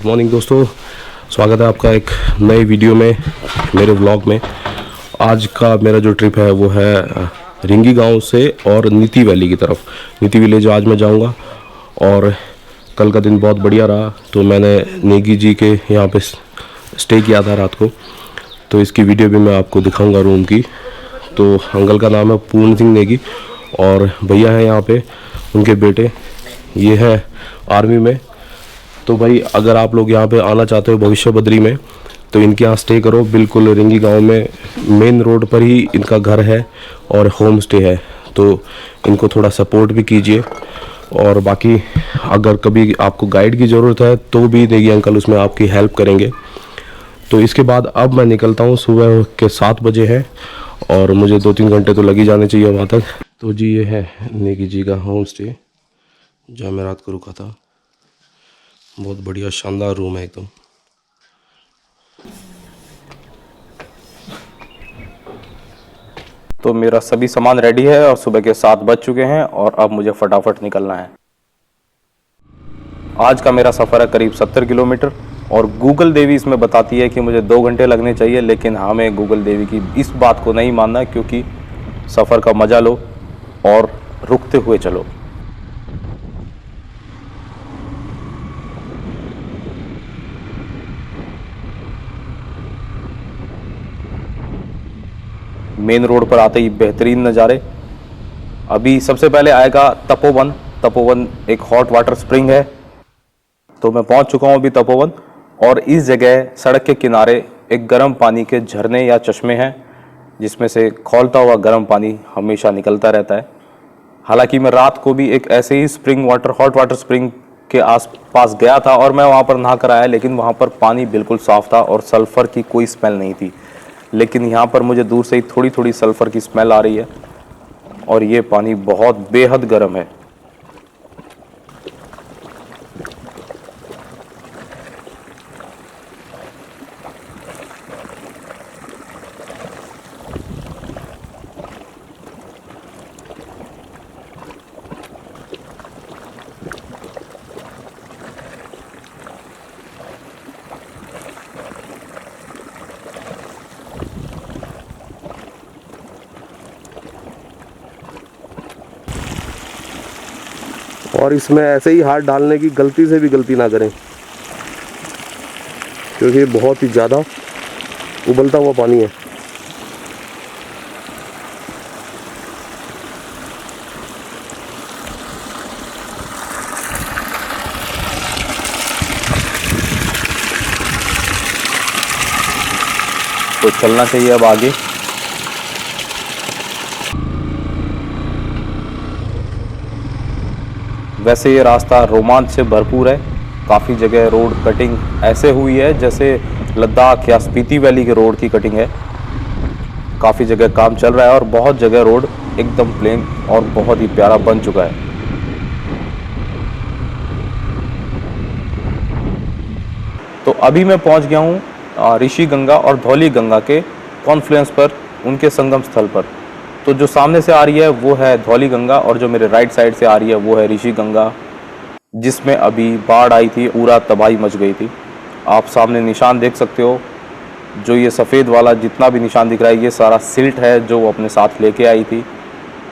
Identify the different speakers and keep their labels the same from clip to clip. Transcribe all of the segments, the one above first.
Speaker 1: Good morning दोस्तों, स्वागत है आपका एक नए वीडियो में, मेरे व्लॉग में। आज का मेरा जो ट्रिप है वो है रिंगी गांव से और नीति वैली की तरफ। नीति विलेज आज मैं जाऊंगा और कल का दिन बहुत बढ़िया रहा, तो मैंने नेगी जी के यहाँ पे स्टे किया था रात को, तो इसकी वीडियो भी मैं आपको दिखाऊंगा रूम की। तो अंकल का नाम है पूर्ण सिंह नेगी और भैया हैं यहाँ पे, उनके बेटे, ये हैं आर्मी में। तो भाई अगर आप लोग यहाँ पे आना चाहते हो भविष्य बद्री में, तो इनके यहाँ स्टे करो। बिल्कुल रिंगी गांव में मेन रोड पर ही इनका घर है और होम स्टे है, तो इनको थोड़ा सपोर्ट भी कीजिए। और बाकी अगर कभी आपको गाइड की ज़रूरत है तो भी नेगी अंकल उसमें आपकी हेल्प करेंगे। तो इसके बाद अब मैं निकलता हूँ, सुबह के 7 बजे है और मुझे 2-3 घंटे तो लग ही जाने चाहिए वहाँ तक। तो जी ये है नेगी जी का होम स्टे जहाँ मैं रात को रुका था। बहुत बढ़िया शानदार रूम है एकदम।
Speaker 2: तो मेरा सभी सामान रेडी है और सुबह के 7 बज चुके हैं और अब मुझे फटाफट निकलना है। आज का मेरा सफ़र है करीब 70 किलोमीटर और गूगल देवी इसमें बताती है कि मुझे 2 घंटे लगने चाहिए, लेकिन हमें गूगल देवी की इस बात को नहीं मानना, क्योंकि सफ़र का मज़ा लो और रुकते हुए चलो। मेन रोड पर आते ही बेहतरीन नज़ारे। अभी सबसे पहले आएगा तपोवन। तपोवन एक हॉट वाटर स्प्रिंग है, तो मैं पहुंच चुका हूं अभी तपोवन। और इस जगह सड़क के किनारे एक गर्म पानी के झरने या चश्मे हैं, जिसमें से खौलता हुआ गर्म पानी हमेशा निकलता रहता है। हालांकि मैं रात को भी एक ऐसे ही spring water, hot water spring के आसपास गया था और मैं वहां पर नहा कर आया, लेकिन वहां पर पानी बिल्कुल साफ था और सल्फ़र की कोई स्मेल नहीं थी। लेकिन यहाँ पर मुझे दूर से ही थोड़ी थोड़ी सल्फ़र की स्मेल आ रही है और ये पानी बहुत बेहद गर्म है।
Speaker 1: और इसमें ऐसे ही हाथ डालने की गलती से भी गलती ना करें, क्योंकि बहुत ही ज़्यादा उबलता हुआ पानी है।
Speaker 2: तो चलना चाहिए अब आगे। वैसे ये रास्ता रोमांच से भरपूर है। काफ़ी जगह रोड कटिंग ऐसे हुई है जैसे लद्दाख या स्पीति वैली के रोड की कटिंग है। काफ़ी जगह काम चल रहा है और बहुत जगह रोड एकदम प्लेन और बहुत ही प्यारा बन चुका है। तो अभी मैं पहुंच गया हूं ऋषि गंगा और धौली गंगा के कॉन्फ्लुएंस पर, उनके संगम स्थल पर। तो जो सामने से आ रही है वो है धौली गंगा और जो मेरे राइट साइड से आ रही है वो है ऋषि गंगा, जिसमें अभी बाढ़ आई थी, पूरा तबाही मच गई थी। आप सामने निशान देख सकते हो, जो ये सफ़ेद वाला जितना भी निशान दिख रहा है ये सारा सिल्ट है जो वो अपने साथ लेके आई थी।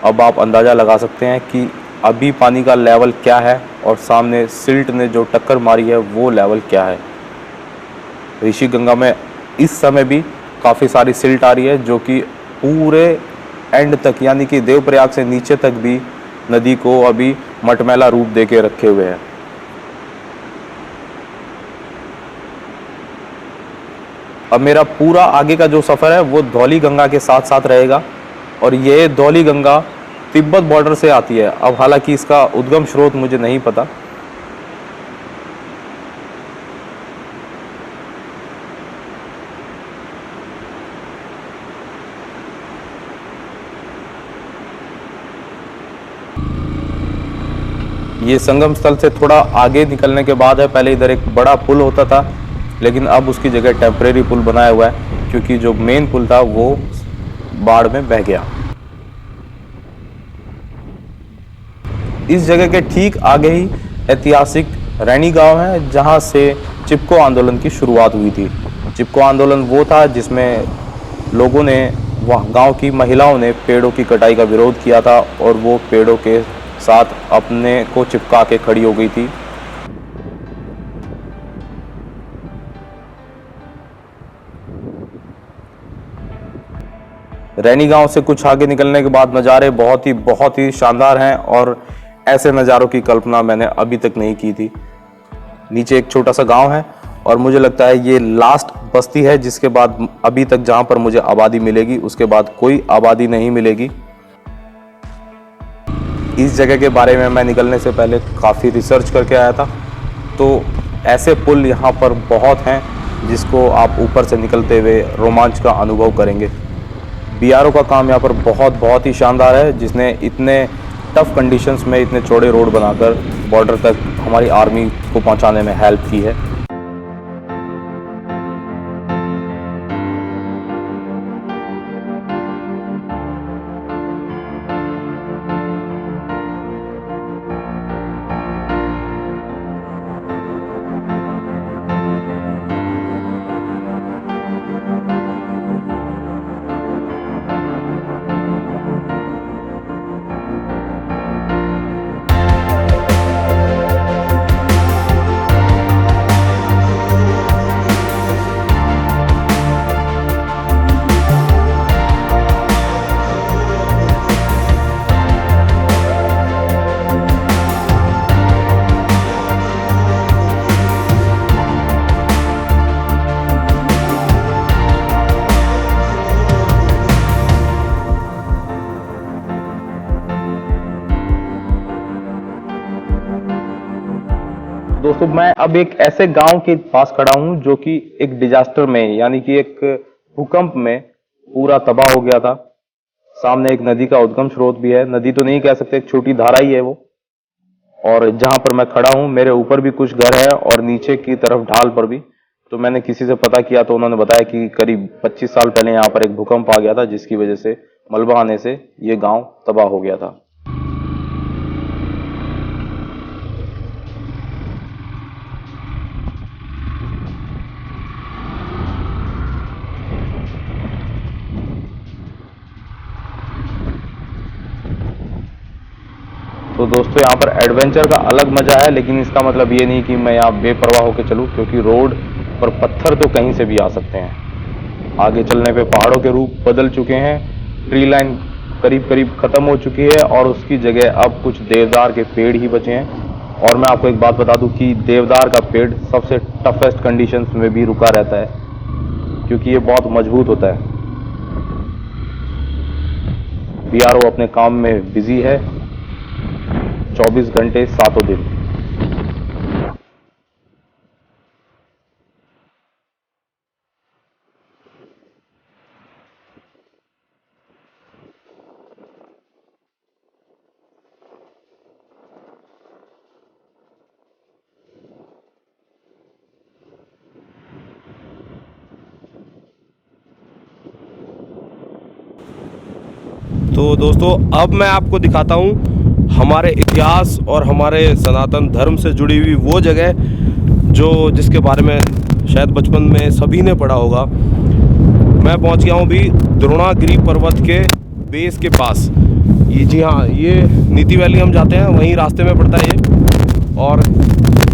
Speaker 2: अब आप अंदाज़ा लगा सकते हैं कि अभी पानी का लेवल क्या है और सामने सिल्ट ने जो टक्कर मारी है वो लेवल क्या है। ऋषि गंगा में इस समय भी काफ़ी सारी सिल्ट आ रही है, जो कि पूरे एंड तक, यानी कि देवप्रयाग से नीचे तक भी नदी को अभी मटमैला रूप दे के रखे हुए हैं। अब मेरा पूरा आगे का जो सफ़र है वो धौली गंगा के साथ साथ रहेगा और ये धौली गंगा तिब्बत बॉर्डर से आती है। अब हालांकि इसका उद्गम स्रोत मुझे नहीं पता। ये संगम स्थल से थोड़ा आगे निकलने के बाद है। पहले इधर एक बड़ा पुल होता था, लेकिन अब उसकी जगह टेम्परेरी पुल बनाया हुआ है, क्योंकि जो मेन पुल था वो बाढ़ में बह गया। इस जगह के ठीक आगे ही ऐतिहासिक रैनी गांव है, जहां से चिपको आंदोलन की शुरुआत हुई थी। चिपको आंदोलन वो था जिसमें लोगों ने, वहाँ गांव की महिलाओं ने पेड़ों की कटाई का विरोध किया था और वो पेड़ों के साथ अपने को चिपका के खड़ी हो गई थी। रैनी गांव से कुछ आगे निकलने के बाद नज़ारे बहुत ही शानदार हैं और ऐसे नज़ारों की कल्पना मैंने अभी तक नहीं की थी। नीचे एक छोटा सा गांव है और मुझे लगता है ये लास्ट बस्ती है, जिसके बाद अभी तक जहां पर मुझे आबादी मिलेगी उसके बाद कोई आबादी नहीं मिलेगी। इस जगह के बारे में मैं निकलने से पहले काफ़ी रिसर्च करके आया था, तो ऐसे पुल यहाँ पर बहुत हैं जिसको आप ऊपर से निकलते हुए रोमांच का अनुभव करेंगे। बीआरओ का काम यहाँ पर बहुत ही शानदार है, जिसने इतने टफ कंडीशंस में इतने चौड़े रोड बनाकर बॉर्डर तक हमारी आर्मी को पहुँचाने में हेल्प की है। दोस्तों मैं अब एक ऐसे गांव के पास खड़ा हूं जो कि एक डिजास्टर में, यानी कि एक भूकंप में पूरा तबाह हो गया था। सामने एक नदी का उद्गम स्रोत भी है, नदी तो नहीं कह सकते, एक छोटी धारा ही है वो। और जहां पर मैं खड़ा हूं मेरे ऊपर भी कुछ घर है और नीचे की तरफ ढाल पर भी। तो मैंने किसी से पता किया तो उन्होंने बताया कि करीब 25 साल पहले यहाँ पर एक भूकंप आ गया था, जिसकी वजह से मलबा आने से ये गांव तबाह हो गया था। तो दोस्तों यहाँ पर एडवेंचर का अलग मजा है, लेकिन इसका मतलब ये नहीं कि मैं यहाँ बेपरवाह होकर चलूँ, क्योंकि रोड पर पत्थर तो कहीं से भी आ सकते हैं। आगे चलने पे पहाड़ों के रूप बदल चुके हैं, ट्री लाइन करीब करीब खत्म हो चुकी है और उसकी जगह अब कुछ देवदार के पेड़ ही बचे हैं। और मैं आपको एक बात बता दूं कि देवदार का पेड़ सबसे टफेस्ट कंडीशंस में भी रुका रहता है, क्योंकि ये बहुत मजबूत होता है। बीआरओ अपने काम में बिजी है 24 घंटे 7 दिन।
Speaker 1: तो दोस्तों अब मैं आपको दिखाता हूँ हमारे इतिहास और हमारे सनातन धर्म से जुड़ी हुई वो जगह जो जिसके बारे में शायद बचपन में सभी ने पढ़ा होगा। मैं पहुंच गया हूं अभी द्रोणागिरी पर्वत के बेस के पास। ये जी हाँ, ये नीति वैली हम जाते हैं, वहीं रास्ते में पड़ता है ये। और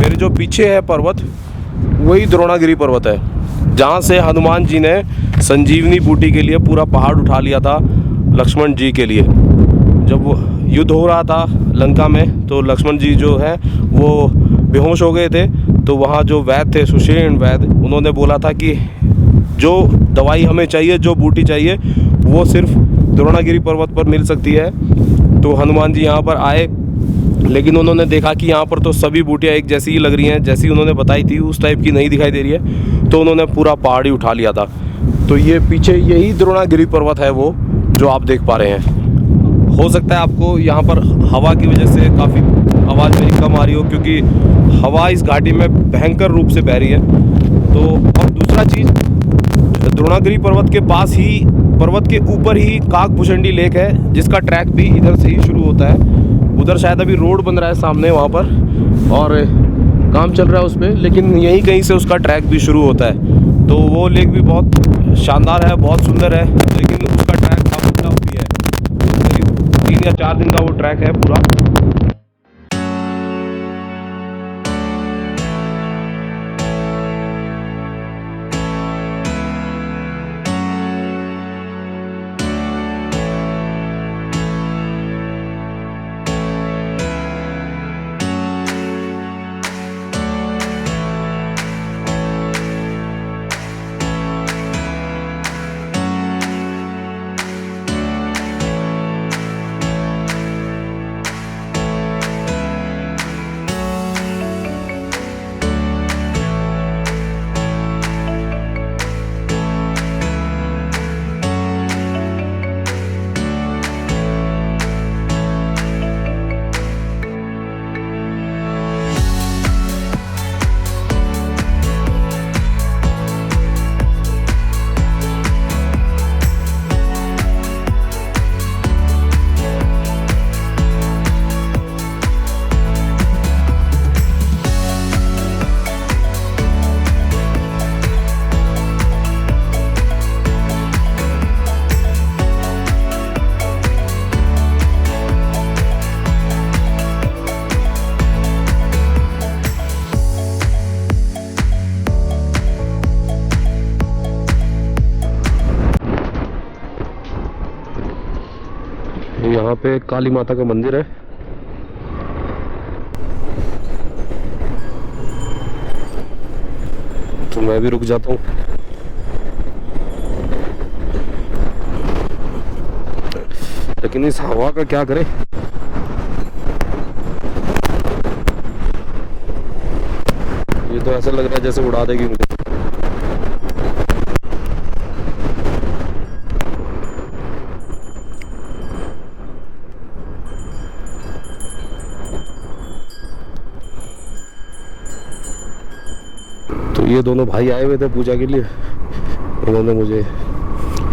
Speaker 1: मेरे जो पीछे है पर्वत वही द्रोणागिरी पर्वत है, जहाँ से हनुमान जी ने संजीवनी बूटी के लिए पूरा पहाड़ उठा लिया था लक्ष्मण जी के लिए। जब वो युद्ध हो रहा था लंका में तो लक्ष्मण जी जो है वो बेहोश हो गए थे। तो वहाँ जो वैद्य थे, सुषेण वैद्य, उन्होंने बोला था कि जो दवाई हमें चाहिए, जो बूटी चाहिए, वो सिर्फ द्रोणागिरी पर्वत पर मिल सकती है। तो हनुमान जी यहाँ पर आए, लेकिन उन्होंने देखा कि यहाँ पर तो सभी बूटियाँ एक जैसी ही लग रही हैं, जैसी उन्होंने बताई थी उस टाइप की नहीं दिखाई दे रही है। तो उन्होंने पूरा पहाड़ ही उठा लिया था। तो ये पीछे यही द्रोणागिरी पर्वत है वो जो आप देख पा रहे हैं। हो सकता है आपको यहाँ पर हवा की वजह से काफ़ी आवाज़ मेरी कम आ रही हो, क्योंकि हवा इस घाटी में भयंकर रूप से बह रही है। तो और दूसरा चीज़, द्रोणागिरी पर्वत के पास ही, पर्वत के ऊपर ही काकभूषणी लेक है, जिसका ट्रैक भी इधर से ही शुरू होता है। उधर शायद अभी रोड बन रहा है सामने वहाँ पर। और काम चल रहा है उस पर, लेकिन यहीं कहीं से उसका ट्रैक भी शुरू होता है। तो वो लेक भी बहुत शानदार है, बहुत सुंदर है, लेकिन उसका ट्रैक काफ़ी टफ भी है। करीब 3 या 4 दिन का वो ट्रैक है पूरा। यहाँ पे काली माता का मंदिर है। तो मैं भी रुक जाता हूँ। लेकिन इस हवा का क्या करें। ये तो ऐसा लग रहा है जैसे उड़ा देगी मुझे। तो ये दोनों भाई आए हुए थे पूजा के लिए। इन्होंने मुझे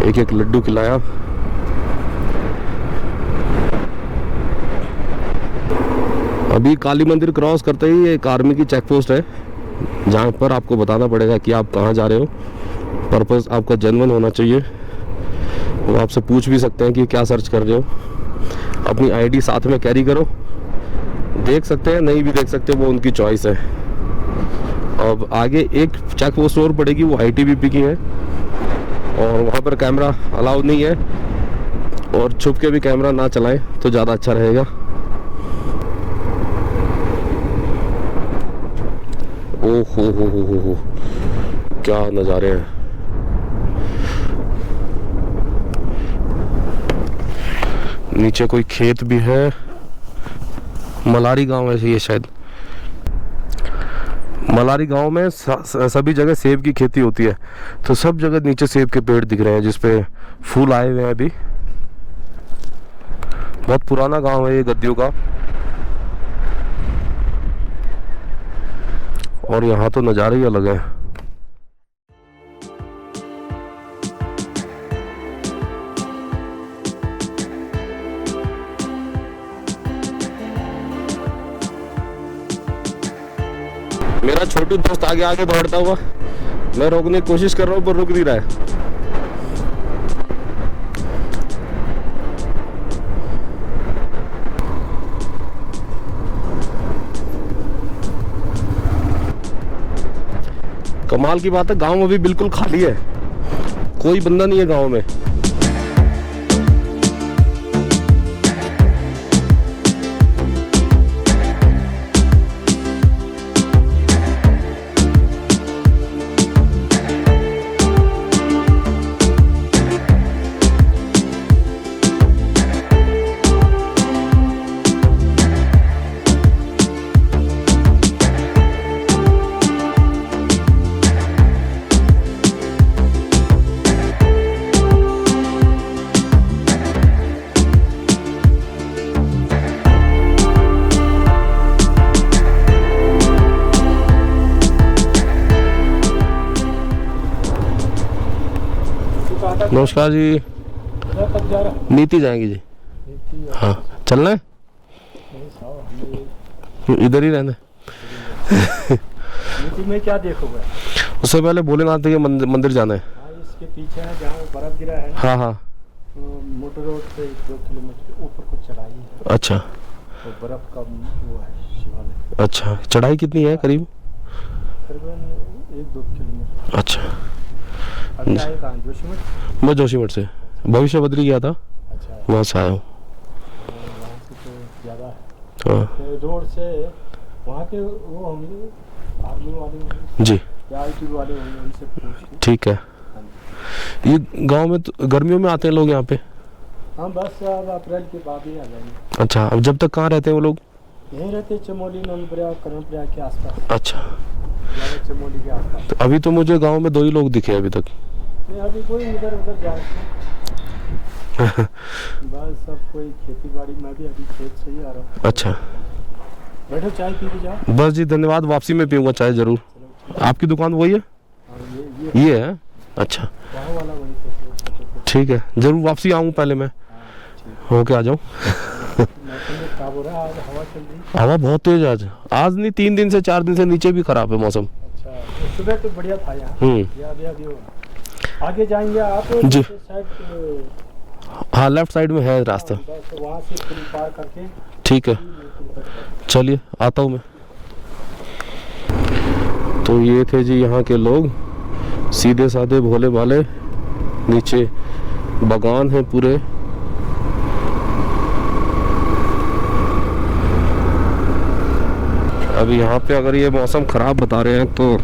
Speaker 1: एक एक लड्डू खिलाया। अभी काली मंदिर क्रॉस करते ही एक आर्मी की चेक पोस्ट है, जहाँ पर आपको बताना पड़ेगा कि आप कहाँ जा रहे हो। पर्पस आपका जेन्युइन होना चाहिए। वो आपसे पूछ भी सकते हैं कि क्या सर्च कर रहे हो। अपनी आईडी साथ में कैरी करो। देख सकते हैं, नहीं भी देख सकते, वो उनकी चॉइस है। अब आगे एक चेक पोस्ट और पड़ेगी, वो आईटीबीपी की है, और वहाँ पर कैमरा अलाउड नहीं है, और छुप के भी कैमरा ना चलाएं तो ज़्यादा अच्छा रहेगा। ओह हो, क्या नज़ारे हैं। नीचे कोई खेत भी है। मलारी गांव है ये शायद। मलारी गांव में सभी जगह सेब की खेती होती है। तो सब जगह नीचे सेब के पेड़ दिख रहे हैं जिसपे फूल आए हुए हैं अभी। बहुत पुराना गांव है ये गद्दियों का। और यहाँ तो नज़ारे ही अलग है। मेरा छोटू दोस्त आगे आगे दौड़ता हुआ, मैं रोकने की कोशिश कर रहा हूँ पर रुक नहीं रहा है। कमाल की बात है, गांव अभी बिल्कुल खाली है, कोई बंदा नहीं है गांव में। नमस्कार जी। नीति जाएंगे जी। हाँ, चलना है, इधर ही रहना है।
Speaker 3: नीति में क्या देखोगे?
Speaker 1: उससे पहले भोलेनाथ के मंदिर जाना है।
Speaker 3: हाँ, इसके पीछे है जहाँ वो बर्फ गिरा है ना,
Speaker 1: हाँ हाँ।
Speaker 3: तो मोटर रोड से 2 किलोमीटर ऊपर कुछ चढ़ाई है,
Speaker 1: अच्छा
Speaker 3: तो बर्फ का वो है शिवालय।
Speaker 1: अच्छा, चढ़ाई कितनी है करीब?
Speaker 3: तकरीबन 1-2 किलोमीटर।
Speaker 1: अच्छा,
Speaker 3: अभी आए कहाँ? जोशीमठ।
Speaker 1: मैं जोशीमठ से भविष्य बद्री गया था,
Speaker 3: अच्छा,
Speaker 1: वहाँ से आया हूँ।
Speaker 3: वहाँ से तो ज़्यादा है।
Speaker 1: हाँ
Speaker 3: तो रोड से वहाँ के वो होंगे आर्मी वाले होंगे
Speaker 1: जी,
Speaker 3: या IT वाले होंगे, उनसे पूछ के।
Speaker 1: ठीक है। ये गांव में तो गर्मियों में आते हैं लोग यहाँ पे?
Speaker 3: हाँ, बस अब अप्रैल के बाद ही आ जाएंगे।
Speaker 1: अच्छा, अब जब तक कहाँ रहते हैं वो लोग?
Speaker 3: यहीं रहते, चमोली, नंदप्रयाग, कर्णप्रयाग के आसपास।
Speaker 1: अच्छा,
Speaker 3: ज़्यादा चमोली के आसपास।
Speaker 1: तो अभी तो मुझे गांव में 2 ही लोग दिखे अभी तक।
Speaker 3: नहीं, अभी कोई इधर उधर जा बस सब कोई खेती बाड़ी में, भी अभी खेत से ही आ रहा हूँ।
Speaker 1: अच्छा,
Speaker 3: बैठो, चाय पी के जाओ।
Speaker 1: बस जी धन्यवाद, वापसी में पीऊँगा चाय ज़रूर। आपकी दुकान वही है?
Speaker 3: हाँ, ये
Speaker 1: ये है? अच्छा
Speaker 3: वहाँ वाला वही तो।
Speaker 1: ठीक है, ज़रूर वापसी आऊँ पहले मैं, होके आ जाऊँ।
Speaker 3: मौसम में खराब हो रहा है, आज हवा चल रही है।
Speaker 1: हवा बहुत तेज आज नहीं, 3 दिन से 4 दिन से नीचे भी खराब है मौसम।
Speaker 3: अच्छा, तो सुबह तो बढ़िया था यहाँ।
Speaker 1: हम्म,
Speaker 3: अभी आगे जाएंगे आप
Speaker 1: जी।
Speaker 3: शायद,
Speaker 1: हाँ लेफ्ट साइड में है रास्ता।
Speaker 3: बस वहाँ से पुल पार करके।
Speaker 1: ठीक है, चलिए आता हूँ मैं। तो ये थे जी यहाँ के लोग, सीधे साधे भोले भाले। नीचे बागान है पूरे। अभी यहाँ पे अगर ये मौसम ख़राब बता रहे हैं तो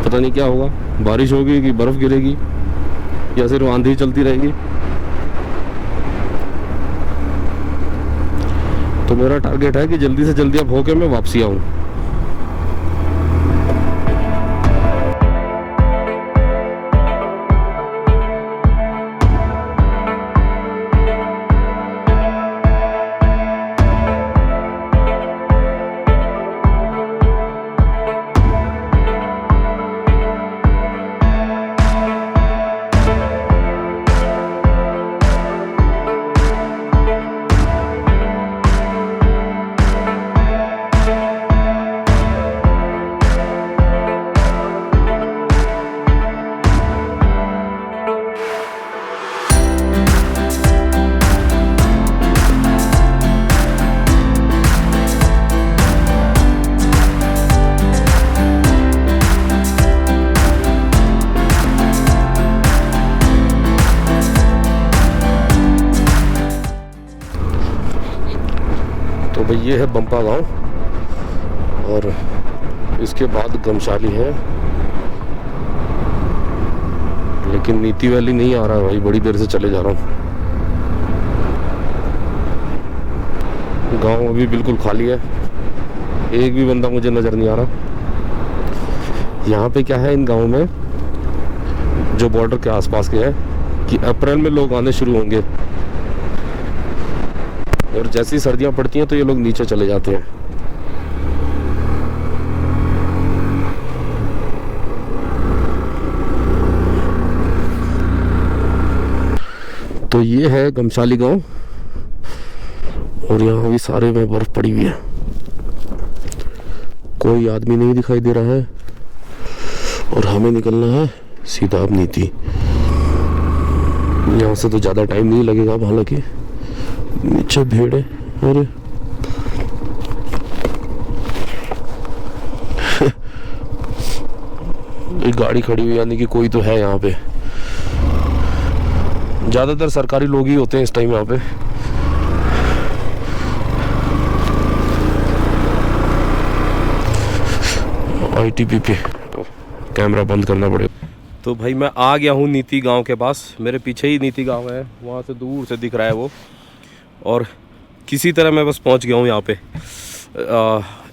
Speaker 1: पता नहीं क्या होगा, बारिश होगी कि बर्फ़ गिरेगी या सिर्फ आंधी चलती रहेगी। तो मेरा टारगेट है कि जल्दी से जल्दी अब होके मैं वापसी आऊँ। तो भाई ये है बंपा गांव और इसके बाद गमशाली है, लेकिन नीति वैली नहीं आ रहा है भाई, बड़ी देर से चले जा रहा हूँ। गांव अभी बिल्कुल खाली है, एक भी बंदा मुझे नज़र नहीं आ रहा। यहाँ पे क्या है इन गाँव में, जो बॉर्डर के आसपास के है, कि अप्रैल में लोग आने शुरू होंगे और जैसी सर्दियाँ पड़ती हैं तो ये लोग नीचे चले जाते हैं। तो ये है गमशाली गांव और यहाँ भी सारे में बर्फ पड़ी हुई है, कोई आदमी नहीं दिखाई दे रहा है और हमें निकलना है सीधा अब नीति। यहाँ से तो ज़्यादा टाइम नहीं लगेगा, हालांकि नीचे भीड़ है। और एक गाड़ी खड़ी हुई, यानी कि कोई तो है यहाँ पे। ज़्यादातर सरकारी लोग ही होते हैं इस टाइम यहाँ पे। ITBP कैमरा बंद करना पड़ेगा। तो भाई मैं आ गया हूँ नीति गांव के पास, मेरे पीछे ही नीति गांव है, वहाँ से दूर से दिख रहा है वो। और किसी तरह मैं बस पहुँच गया हूँ यहाँ पे।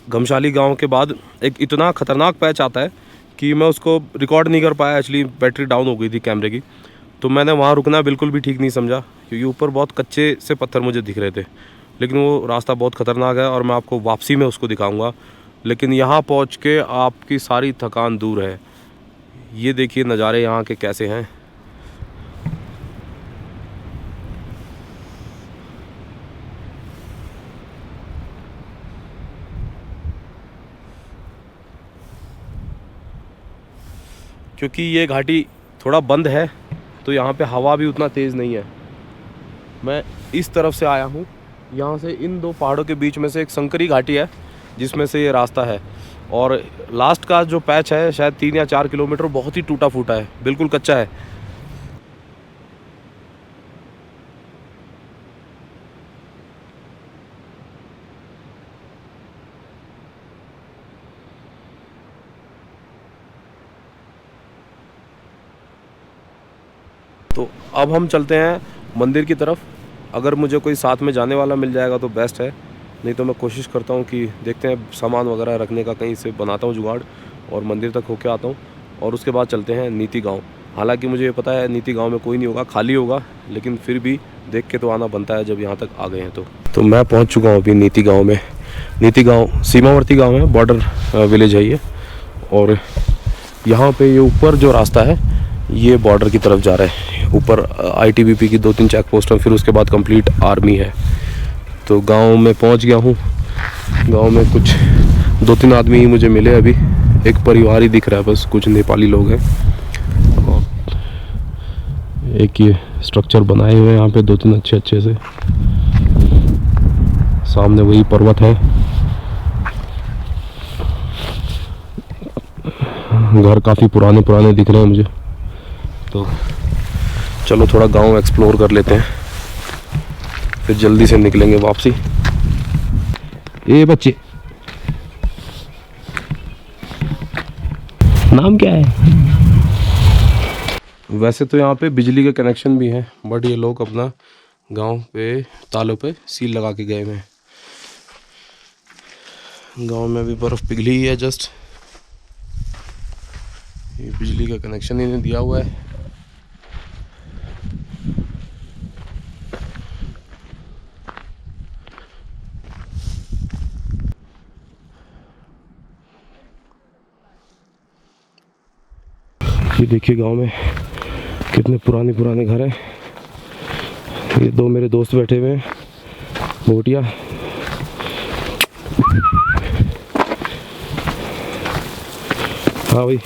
Speaker 1: गमशाली गांव के बाद एक इतना ख़तरनाक पैच आता है कि मैं उसको रिकॉर्ड नहीं कर पाया, एक्चुअली बैटरी डाउन हो गई थी कैमरे की। तो मैंने वहाँ रुकना बिल्कुल भी ठीक नहीं समझा, क्योंकि ऊपर बहुत कच्चे से पत्थर मुझे दिख रहे थे, लेकिन वो रास्ता बहुत ख़तरनाक है और मैं आपको वापसी में उसको दिखाऊंगा। लेकिन यहाँ पहुँच के आपकी सारी थकान दूर है। ये देखिए नज़ारे यहाँ के कैसे हैं। क्योंकि ये घाटी थोड़ा बंद है तो यहाँ पे हवा भी उतना तेज़ नहीं है। मैं इस तरफ से आया हूँ, यहाँ से इन दो पहाड़ों के बीच में से एक संकरी घाटी है जिसमें से ये रास्ता है, और लास्ट का जो पैच है शायद 3 या 4 किलोमीटर बहुत ही टूटा फूटा है, बिल्कुल कच्चा है। तो अब हम चलते हैं मंदिर की तरफ। अगर मुझे कोई साथ में जाने वाला मिल जाएगा तो बेस्ट है, नहीं तो मैं कोशिश करता हूँ कि देखते हैं सामान वगैरह रखने का कहीं से बनाता हूँ जुगाड़ और मंदिर तक होके आता हूँ, और उसके बाद चलते हैं नीति गांव। हालांकि मुझे ये पता है नीति गांव में कोई नहीं होगा, खाली होगा, लेकिन फिर भी देख के तो आना बनता है जब यहाँ तक आ गए हैं। तो मैं पहुँच चुका हूँ अभी नीति गाँव में। नीति गाँव सीमावर्ती गाँव है, बॉर्डर विलेज है ये, और यहाँ पे ये ऊपर जो रास्ता है ये बॉर्डर की तरफ जा रहा है। ऊपर ITBP की 2-3 चेक पोस्ट हैं, फिर उसके बाद कंप्लीट आर्मी है। तो गांव में पहुंच गया हूँ। गांव में कुछ 2-3 आदमी ही मुझे मिले अभी, एक परिवार ही दिख रहा है बस, कुछ नेपाली लोग हैं। और एक ये स्ट्रक्चर बनाए हुए हैं यहाँ पे 2-3 अच्छे से। सामने वही पर्वत है, घर काफ़ी पुराने दिख रहे हैं मुझे। तो चलो थोड़ा गांव एक्सप्लोर कर लेते हैं, फिर जल्दी से निकलेंगे वापसी। ये बच्चे, नाम क्या है? वैसे तो यहाँ पे बिजली के कनेक्शन भी हैं, बट ये लोग अपना गांव पे तालों पे सील लगा के गए हुए हैं। गांव में भी बर्फ़ पिघली ही है जस्ट, ये बिजली का कनेक्शन इन्हें दिया हुआ है। ये देखिए गांव में कितने पुराने घर हैं। ये 2 मेरे दोस्त बैठे हुए हैं, बोटिया। हाँ भाई,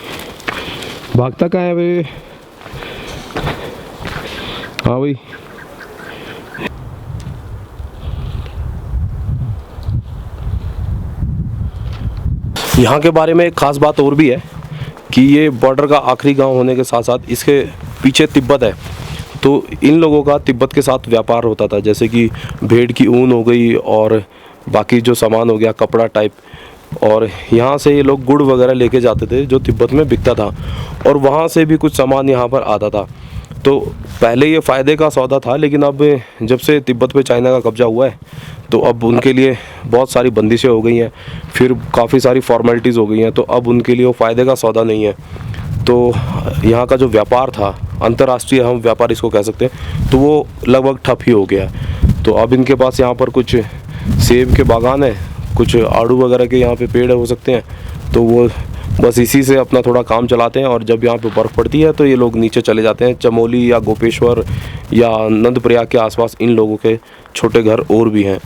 Speaker 1: भागता कहाँ है भाई? हाँ भाई, यहाँ के बारे में एक ख़ास बात और भी है कि ये बॉर्डर का आखिरी गांव होने के साथ साथ इसके पीछे तिब्बत है। तो इन लोगों का तिब्बत के साथ व्यापार होता था, जैसे कि भेड़ की ऊन हो गई और बाकी जो सामान हो गया कपड़ा टाइप, और यहाँ से ये लोग गुड़ वगैरह लेके जाते थे जो तिब्बत में बिकता था, और वहाँ से भी कुछ सामान यहाँ पर आता था। तो पहले ये फ़ायदे का सौदा था, लेकिन अब जब से तिब्बत पे चाइना का कब्जा हुआ है तो अब उनके लिए बहुत सारी बंदिशें हो गई हैं, फिर काफ़ी सारी फॉर्मेलिटीज़ हो गई हैं, तो अब उनके लिए वो फ़ायदे का सौदा नहीं है। तो यहाँ का जो व्यापार था, अंतर्राष्ट्रीय हम व्यापार इसको कह सकते हैं, तो वो लगभग ठप ही हो गया है। तो अब इनके पास यहाँ पर कुछ सेब के बागान है, कुछ आड़ू वगैरह के यहाँ पे पेड़ हो सकते हैं, तो वो बस इसी से अपना थोड़ा काम चलाते हैं। और जब यहाँ पे बर्फ़ पड़ती है तो ये लोग नीचे चले जाते हैं, चमोली या गोपेश्वर या नंदप्रयाग के आसपास इन लोगों के छोटे घर और भी हैं।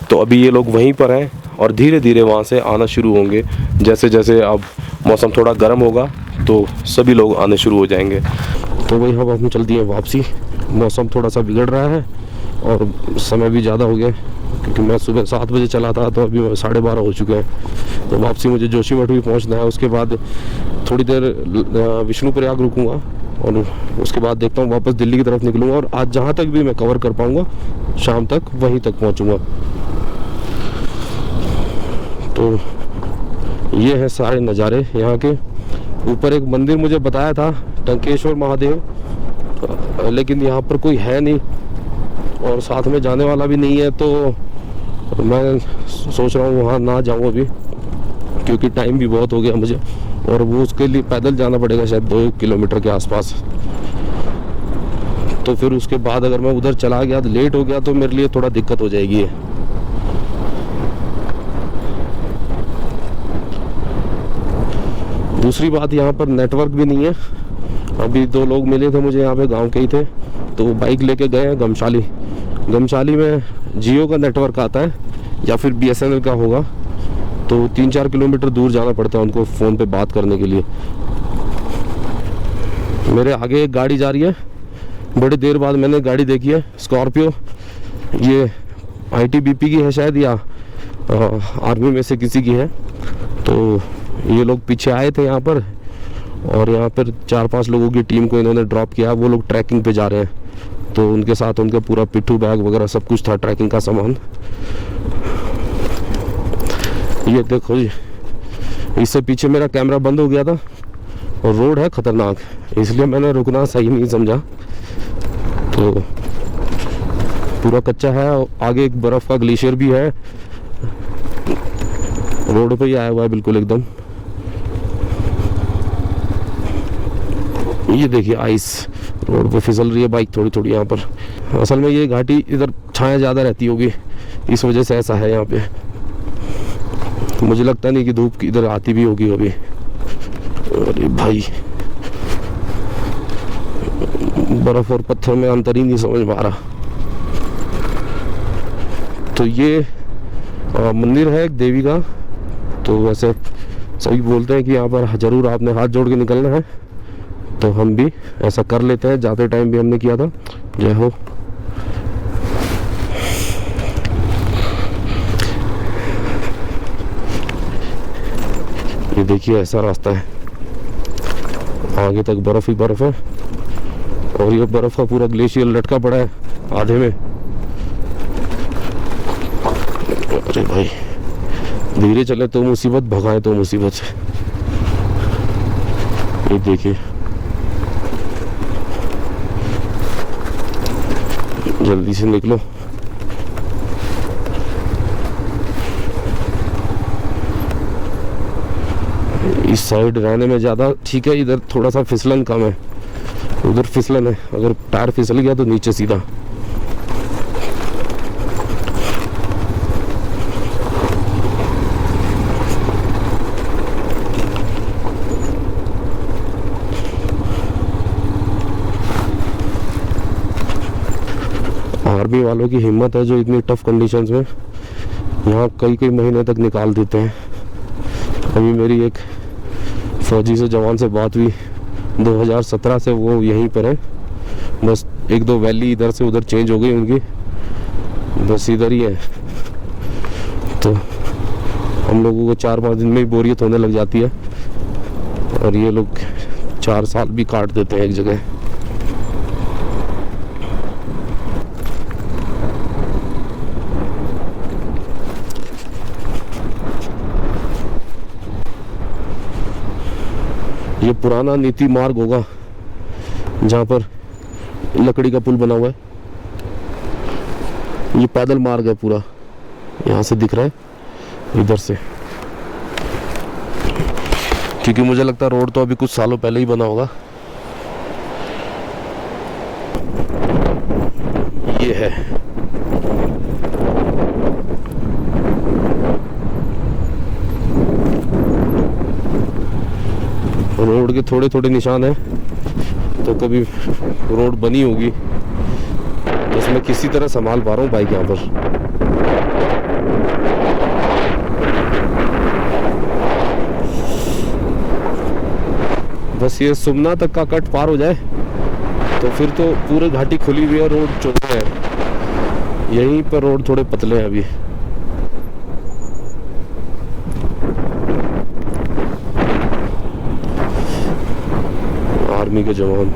Speaker 1: तो अभी ये लोग वहीं पर हैं और धीरे धीरे वहाँ से आना शुरू होंगे। जैसे जैसे अब मौसम थोड़ा गर्म होगा तो सभी लोग आने शुरू हो जाएंगे। तो वही अब हम चल दिए वापसी। मौसम थोड़ा सा बिगड़ रहा है और समय भी ज़्यादा हो गया, क्योंकि मैं सुबह 7 बजे चला था तो अभी 12:30 हो चुके हैं। तो वापसी मुझे जोशीमठ भी पहुंचना है, उसके बाद थोड़ी देर विष्णुप्रयाग रुकूंगा और उसके बाद देखता हूँ वापस दिल्ली की तरफ निकलूँगा। और आज जहाँ तक भी मैं कवर कर पाऊँगा शाम तक वहीं तक पहुँचूँगा। तो ये है सारे नज़ारे यहाँ के। ऊपर एक मंदिर मुझे बताया था टंकेश्वर महादेव, लेकिन यहाँ पर कोई है नहीं और साथ में जाने वाला भी नहीं है, तो मैं सोच रहा हूँ वहाँ ना जाऊँ अभी, क्योंकि टाइम भी बहुत हो गया मुझे, और वो उसके लिए पैदल जाना पड़ेगा शायद 2 किलोमीटर के आसपास। तो फिर उसके बाद अगर मैं उधर चला गया तो लेट हो गया तो मेरे लिए थोड़ा दिक्कत हो जाएगी। दूसरी बात, यहाँ पर नेटवर्क भी नहीं है। अभी 2 लोग मिले थे मुझे यहाँ पे, गांव के ही थे, तो वो बाइक लेके गए हैं गमशाली में जियो का नेटवर्क आता है या फिर BSNL का होगा, तो 3-4 किलोमीटर दूर जाना पड़ता है उनको फ़ोन पे बात करने के लिए। मेरे आगे एक गाड़ी जा रही है, बड़ी देर बाद मैंने गाड़ी देखी है, स्कॉर्पियो। ये आईटीबीपी की है शायद, या आर्मी में से किसी की है। तो ये लोग पीछे आए थे यहाँ पर, और यहाँ पर 4-5 लोगों की टीम को इन्होंने ड्रॉप किया। वो लोग ट्रैकिंग पे जा रहे हैं, तो उनके साथ उनका पूरा पिट्ठू बैग वगैरह सब कुछ था, ट्रैकिंग का सामान। ये देखो जी, इससे पीछे मेरा कैमरा बंद हो गया था, और रोड है खतरनाक, इसलिए मैंने रुकना सही नहीं समझा। तो पूरा कच्चा है, आगे एक बर्फ का ग्लेशियर भी है, रोड पे ही आया हुआ है बिल्कुल एकदम। ये देखिए आइस रोड पे फिसल रही है बाइक थोड़ी थोड़ी यहाँ पर। असल में ये घाटी इधर छाया ज़्यादा रहती होगी, इस वजह से ऐसा है यहाँ पे। मुझे लगता नहीं कि धूप इधर आती भी होगी अभी। अरे भाई, बर्फ और पत्थर में अंतर ही नहीं समझ में आ रहा। तो ये मंदिर है एक देवी का। तो वैसे सभी बोलते हैं कि यहाँ पर ज़रूर आपने हाथ जोड़ के निकलना है, तो हम भी ऐसा कर लेते हैं। जाते टाइम भी हमने किया था। जय हो। ये देखिए ऐसा रास्ता है, आगे तक बर्फ ही बर्फ है, और ये बर्फ का पूरा ग्लेशियर लटका पड़ा है आधे में। अरे भाई, धीरे चले तो मुसीबत, भगाए तो मुसीबत। ये देखिए, जल्दी से निकलो। इस साइड रहने में ज़्यादा ठीक है, इधर थोड़ा सा फिसलन कम है, उधर फिसलन है। अगर टायर फिसल गया तो नीचे सीधा। आर्मी वालों की हिम्मत है जो इतनी टफ कंडीशंस में यहाँ कई कई महीने तक निकाल देते हैं। अभी मेरी एक फौजी से जवान से बात हुई 2017 से, वो यहीं पर है। बस 1-2 वैली इधर से उधर चेंज हो गई उनकी, बस इधर ही है। तो हम लोगों को 4-5 दिन में ही बोरियत होने लग जाती है, और ये लोग 4 साल भी काट देते हैं एक जगह। ये पुराना नीति मार्ग होगा जहाँ पर लकड़ी का पुल बना हुआ है। ये पैदल मार्ग है पूरा, यहाँ से दिख रहा है इधर से, क्योंकि मुझे लगता है रोड तो अभी कुछ सालों पहले ही बना होगा। ये है रोड के थोड़े थोड़े निशान हैं, तो कभी रोड बनी होगी तो उसमें किसी तरह संभाल पा रहा हूँ बाइक यहाँ पर। बस ये सुमना तक का कट पार हो जाए तो फिर तो पूरी घाटी खुली हुई है, रोड चौड़े है। यहीं पर रोड थोड़े पतले हैं अभी। आर्मी के जवान।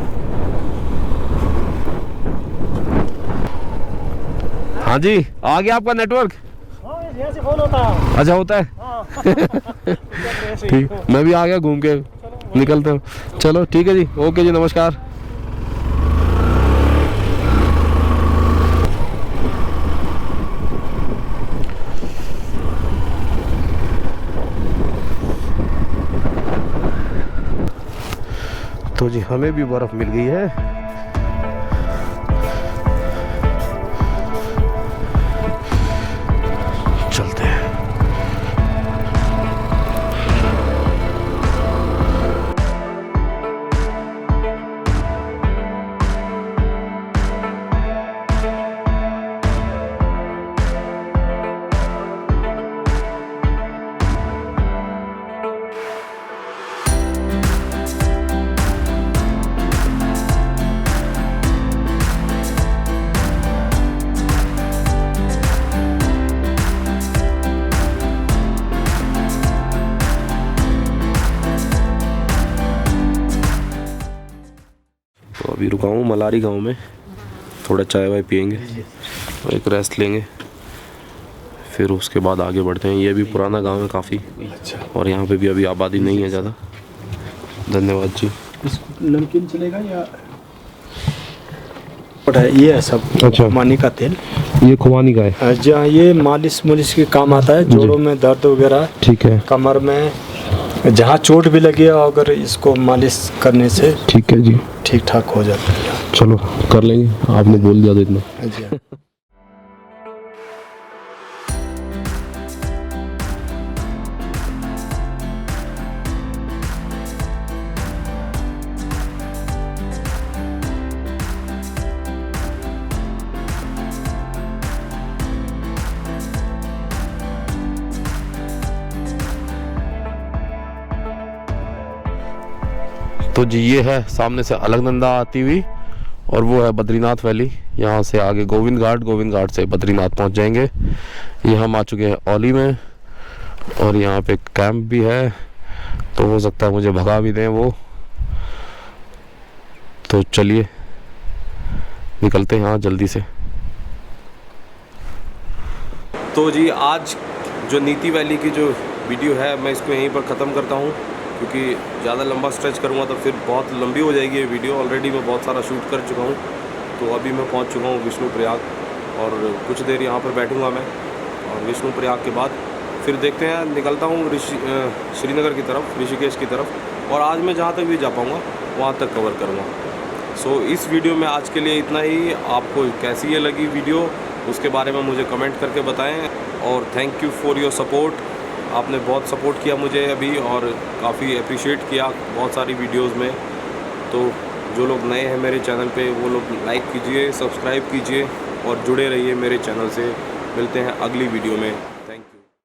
Speaker 1: हाँ जी, आ गया आपका नेटवर्क?
Speaker 3: यहाँ से फोन होता है।
Speaker 1: अच्छा, होता है। ठीक, मैं भी आ गया घूम के, निकलते हो। चलो ठीक है जी, ओके जी, नमस्कार। तो जी हमें भी बर्फ मिल गई है। तो अभी रुका हूँ मलारी गांव में, थोड़ा चाय वाय पियेंगे, एक रेस्ट लेंगे, फिर उसके बाद आगे बढ़ते हैं। ये भी पुराना गांव है काफ़ी, और यहाँ पे भी अभी आबादी नहीं है ज़्यादा। धन्यवाद जी।
Speaker 3: नमकीन चलेगा या ये है सब?
Speaker 1: अच्छा,
Speaker 3: मानी का तेल,
Speaker 1: ये खुबानी का है।
Speaker 3: जहाँ ये मालिश मुलिश के काम आता है, जोड़ों में दर्द वगैरह,
Speaker 1: ठीक है,
Speaker 3: कमर में जहाँ चोट भी लगी है, अगर इसको मालिश करने से
Speaker 1: ठीक है जी,
Speaker 3: ठीक ठाक हो जाता है।
Speaker 1: चलो कर लेंगे, आपने बोल दिया तो इतना।
Speaker 3: जी हाँ।
Speaker 1: तो जी ये है सामने से अलकनंदा आती हुई, और वो है बद्रीनाथ वैली। यहाँ से आगे गोविंद घाट से बद्रीनाथ पहुँच जाएंगे। ये हम आ चुके हैं औली में, और यहाँ पे कैंप भी है, तो हो सकता है मुझे भगा भी दें वो। तो चलिए निकलते हैं यहाँ जल्दी से। तो जी आज जो नीति वैली की जो वीडियो है, मैं इसको यहीं पर ख़त्म करता हूँ, क्योंकि ज़्यादा लंबा स्ट्रेच करूँगा तो फिर बहुत लंबी हो जाएगी ये वीडियो। ऑलरेडी मैं बहुत सारा शूट कर चुका हूँ। तो अभी मैं पहुँच चुका हूँ विष्णुप्रयाग, और कुछ देर यहाँ पर बैठूँगा मैं, और विष्णुप्रयाग के बाद फिर देखते हैं, निकलता हूँ श्रीनगर की तरफ, ऋषिकेश की तरफ, और आज मैं जहाँ तक भी जा पाऊँगा वहाँ तक कवर करूँगा। सो इस वीडियो में आज के लिए इतना ही। आपको कैसी ये लगी वीडियो, उसके बारे में मुझे कमेंट करके बताएं, और thank you for your support. आपने बहुत सपोर्ट किया मुझे अभी, और काफ़ी अप्रिशिएट किया बहुत सारी वीडियोस में। तो जो लोग नए हैं मेरे चैनल पे, वो लोग लाइक कीजिए, सब्सक्राइब कीजिए, और जुड़े रहिए मेरे चैनल से। मिलते हैं अगली वीडियो में।